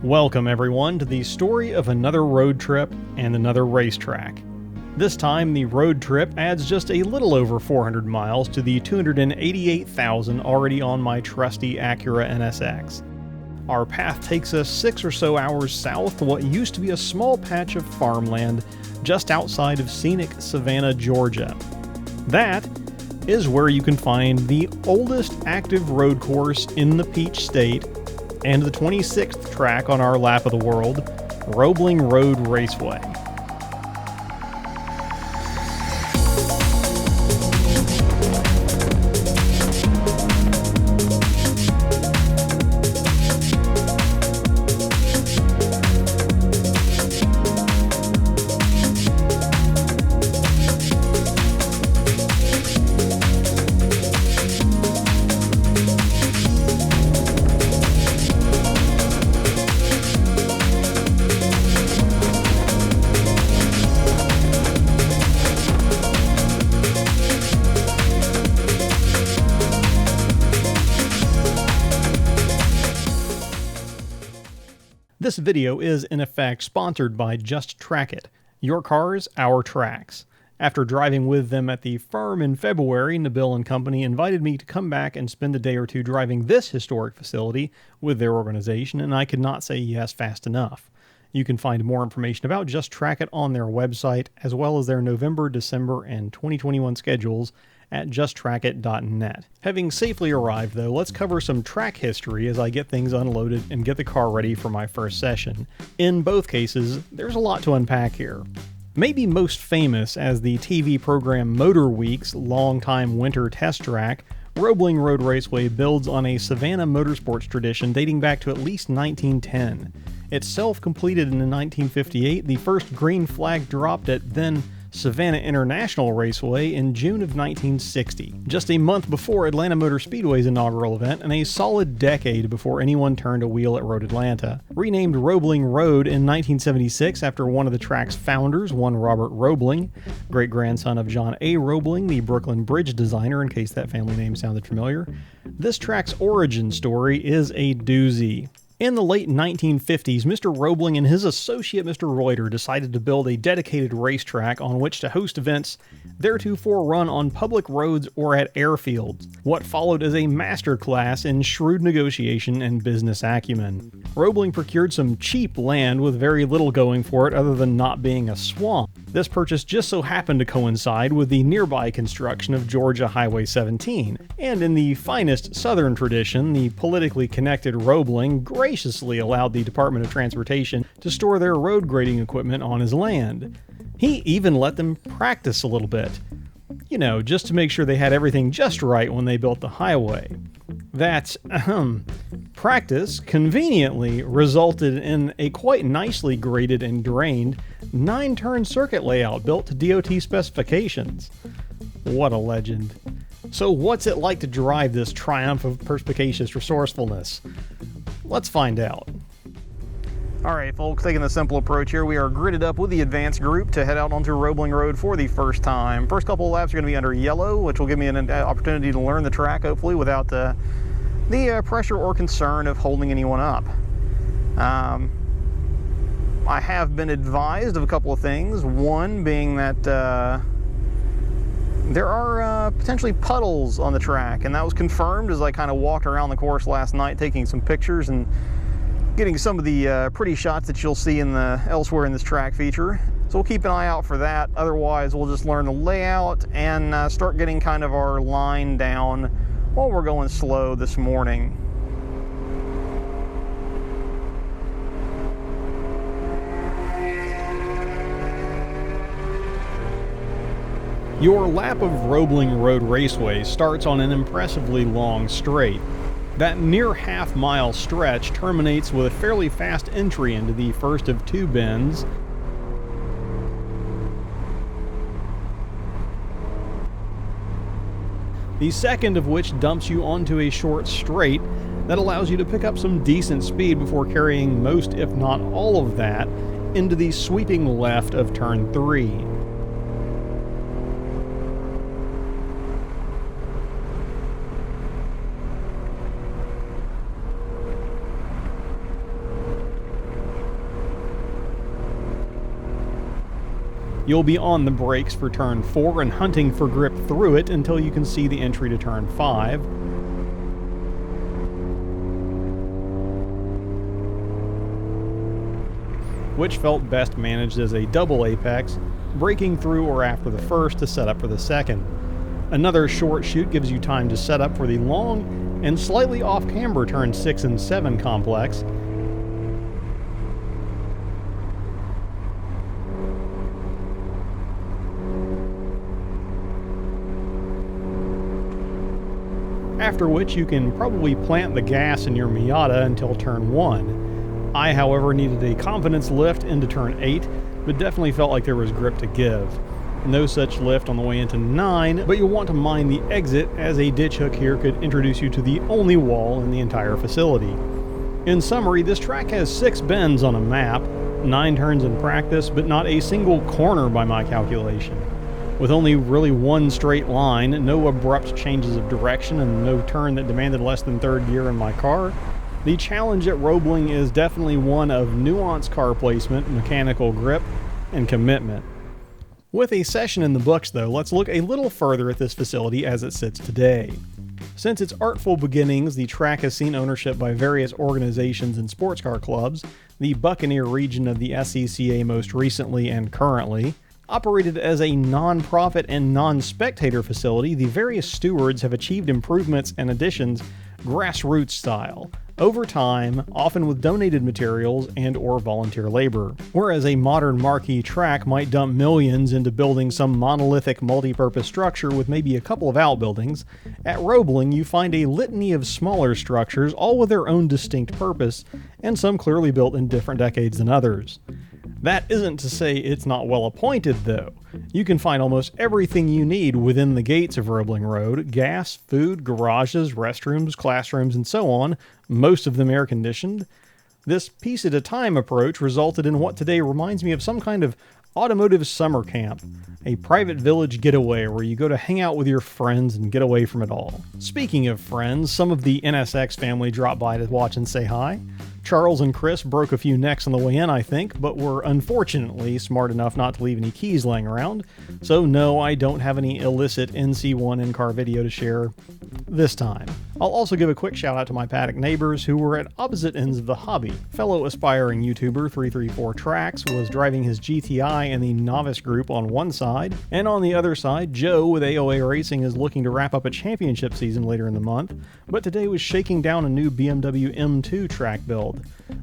Welcome everyone to the story of another road trip and another racetrack. This time the road trip adds just a little over 400 miles to the 288,000 already on my trusty Acura NSX. Our path takes us 6 or so hours south to what used to be a small patch of farmland just outside of scenic Savannah, Georgia. That is where you can find the oldest active road course in the Peach State and the 26th track on our lap of the world, Roebling Road Raceway. This video is, in effect, sponsored by Just Track It. Your cars, our tracks. After driving with them at the farm in February, Nabil and company invited me to come back and spend a day or two driving this historic facility with their organization, and I could not say yes fast enough. You can find more information about Just Track It on their website, as well as their November, December, and 2021 schedules at justtrackit.net. Having safely arrived though, let's cover some track history as I get things unloaded and get the car ready for my first session. In both cases, there's a lot to unpack here. Maybe most famous as the TV program Motorweek's longtime winter test track, Roebling Road Raceway builds on a Savannah motorsports tradition dating back to at least 1910. Itself completed in 1958, the first green flag dropped at then Savannah International Raceway in June of 1960, just a month before Atlanta Motor Speedway's inaugural event and a solid decade before anyone turned a wheel at Road Atlanta. Renamed Roebling Road in 1976 after one of the track's founders, one Robert Roebling, great-grandson of John A. Roebling, the Brooklyn Bridge designer, in case that family name sounded familiar. This track's origin story is a doozy. In the late 1950s, Mr. Roebling and his associate Mr. Reuter decided to build a dedicated racetrack on which to host events theretofore run on public roads or at airfields. What followed is a masterclass in shrewd negotiation and business acumen. Roebling procured some cheap land with very little going for it other than not being a swamp. This purchase just so happened to coincide with the nearby construction of Georgia Highway 17, and in the finest Southern tradition, the politically connected Roebling graciously allowed the Department of Transportation to store their road grading equipment on his land. He even let them practice a little bit. You know, just to make sure they had everything just right when they built the highway. That, practice conveniently resulted in a quite nicely graded and drained 9-turn circuit layout built to DOT specifications. What a legend. So what's it like to drive this triumph of perspicacious resourcefulness? Let's find out. Alright folks, taking the simple approach here, we are gridded up with the advanced group to head out onto Roebling Road for the first time. First couple of laps are going to be under yellow, which will give me an opportunity to learn the track, hopefully, without the pressure or concern of holding anyone up. I have been advised of a couple of things, one being that there are potentially puddles on the track, and that was confirmed as I kind of walked around the course last night taking some pictures and getting some of the pretty shots that you'll see in elsewhere in this track feature. So we'll keep an eye out for that. Otherwise, we'll just learn the layout and start getting kind of our line down while we're going slow this morning. Your lap of Roebling Road Raceway starts on an impressively long straight. That near half-mile stretch terminates with a fairly fast entry into the first of two bends, the second of which dumps you onto a short straight that allows you to pick up some decent speed before carrying most, if not all of that, into the sweeping left of turn 3. You'll be on the brakes for turn 4 and hunting for grip through it until you can see the entry to turn 5. Which felt best managed as a double apex, braking through or after the first to set up for the second. Another short shoot gives you time to set up for the long and slightly off-camber turn 6 and 7 complex. After which you can probably plant the gas in your Miata until turn 1. I, however, needed a confidence lift into turn 8, but definitely felt like there was grip to give. No such lift on the way into 9, but you'll want to mind the exit, as a ditch hook here could introduce you to the only wall in the entire facility. In summary, this track has 6 bends on a map, 9 turns in practice, but not a single corner by my calculation. With only really one straight line, no abrupt changes of direction, and no turn that demanded less than third gear in my car, the challenge at Roebling is definitely one of nuanced car placement, mechanical grip, and commitment. With a session in the books though, let's look a little further at this facility as it sits today. Since its artful beginnings, the track has seen ownership by various organizations and sports car clubs, the Buccaneer region of the SCCA most recently and currently. Operated as a non-profit and non-spectator facility, the various stewards have achieved improvements and additions grassroots style, over time, often with donated materials and or volunteer labor. Whereas a modern marquee track might dump millions into building some monolithic multi-purpose structure with maybe a couple of outbuildings, at Roebling you find a litany of smaller structures, all with their own distinct purpose, and some clearly built in different decades than others. That isn't to say it's not well appointed though. You can find almost everything you need within the gates of Roebling Road: gas, food, garages, restrooms, classrooms, and so on, most of them air conditioned. This piece at a time approach resulted in what today reminds me of some kind of automotive summer camp, a private village getaway where you go to hang out with your friends and get away from it all. Speaking of friends, some of the NSX family dropped by to watch and say hi. Charles and Chris broke a few necks on the way in, I think, but were unfortunately smart enough not to leave any keys laying around, so no, I don't have any illicit NC1 in-car video to share this time. I'll also give a quick shout out to my paddock neighbors who were at opposite ends of the hobby. Fellow aspiring YouTuber 334 Tracks was driving his GTI in the novice group on one side, and on the other side, Joe with AOA Racing is looking to wrap up a championship season later in the month, but today was shaking down a new BMW M2 track build.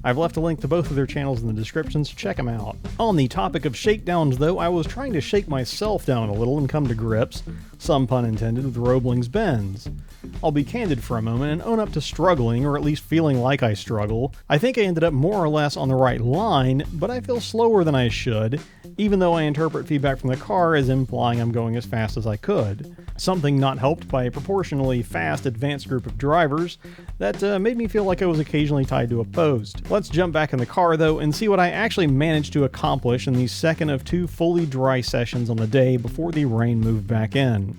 I've left a link to both of their channels in the description, so check them out. On the topic of shakedowns though, I was trying to shake myself down a little and come to grips, some pun intended, with Roebling's bends. I'll be candid for a moment and own up to struggling, or at least feeling like I struggle. I think I ended up more or less on the right line, but I feel slower than I should, even though I interpret feedback from the car as implying I'm going as fast as I could. Something not helped by a proportionally fast advanced group of drivers that made me feel like I was occasionally tied to a post. Let's jump back in the car though and see what I actually managed to accomplish in the second of 2 fully dry sessions on the day before the rain moved back in.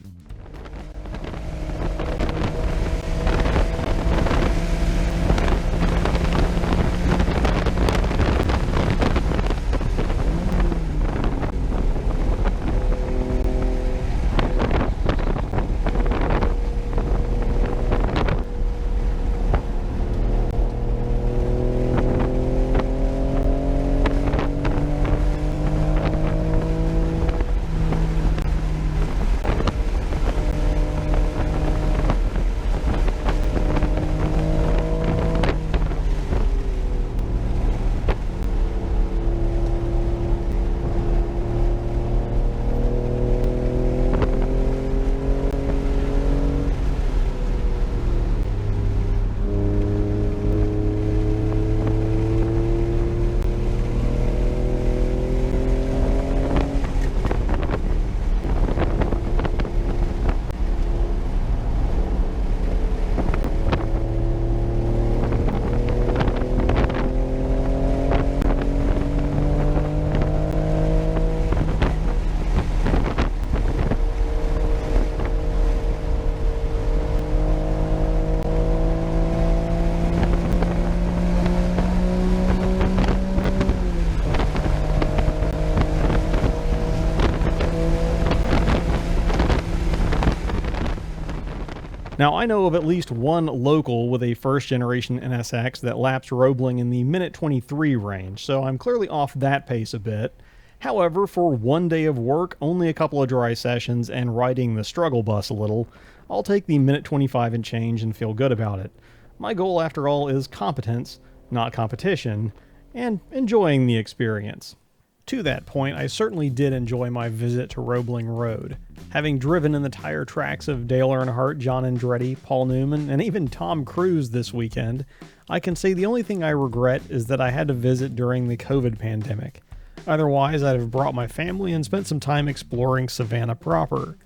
Now, I know of at least one local with a first generation NSX that laps Roebling in the minute 23 range, so I'm clearly off that pace a bit. However, for one day of work, only a couple of dry sessions, and riding the struggle bus a little, I'll take the minute 25 and change and feel good about it. My goal, after all, is competence, not competition, and enjoying the experience. To that point, I certainly did enjoy my visit to Roebling Road. Having driven in the tire tracks of Dale Earnhardt, John Andretti, Paul Newman, and even Tom Cruise this weekend, I can say the only thing I regret is that I had to visit during the COVID pandemic. Otherwise, I'd have brought my family and spent some time exploring Savannah proper.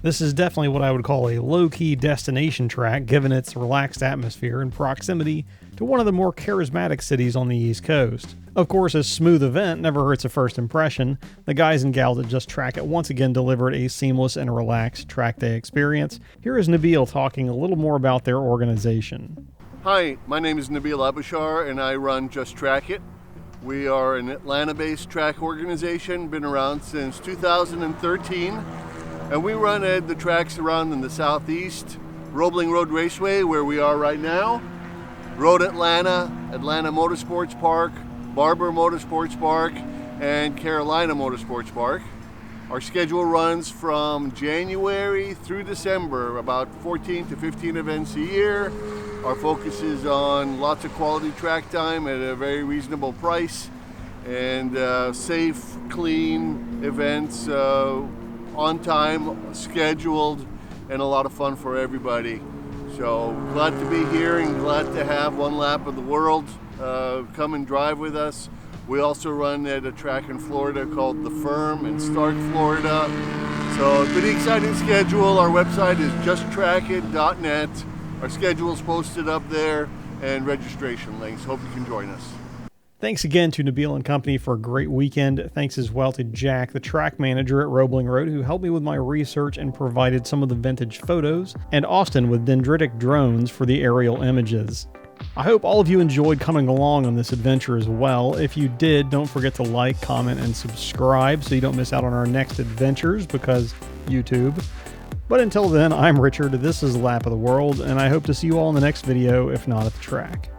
This is definitely what I would call a low-key destination track, given its relaxed atmosphere and proximity to one of the more charismatic cities on the East Coast. Of course, a smooth event never hurts a first impression. The guys and gals at Just Track It once again delivered a seamless and relaxed track day experience. Here is Nabil talking a little more about their organization. Hi, my name is Nabil Abashar and I run Just Track It. We are an Atlanta-based track organization, been around since 2013. And we run at the tracks around in the southeast, Roebling Road Raceway, where we are right now, Road Atlanta, Atlanta Motorsports Park, Barber Motorsports Park, and Carolina Motorsports Park. Our schedule runs from January through December, about 14 to 15 events a year. Our focus is on lots of quality track time at a very reasonable price, and safe, clean events, on time, scheduled, and a lot of fun for everybody. So glad to be here and glad to have one lap of the world. Come and drive with us. We also run at a track in Florida called The Firm in Stark, Florida. So pretty exciting schedule. Our website is justtrackit.net. Our schedule is posted up there and registration links. Hope you can join us. Thanks again to Nabil and company for a great weekend. Thanks as well to Jack, the track manager at Roebling Road, who helped me with my research and provided some of the vintage photos, and Austin with Dendritic Drones for the aerial images. I hope all of you enjoyed coming along on this adventure as well. If you did, don't forget to like, comment, and subscribe so you don't miss out on our next adventures, because YouTube. But until then, I'm Richard, this is Lap of the World, and I hope to see you all in the next video, if not at the track.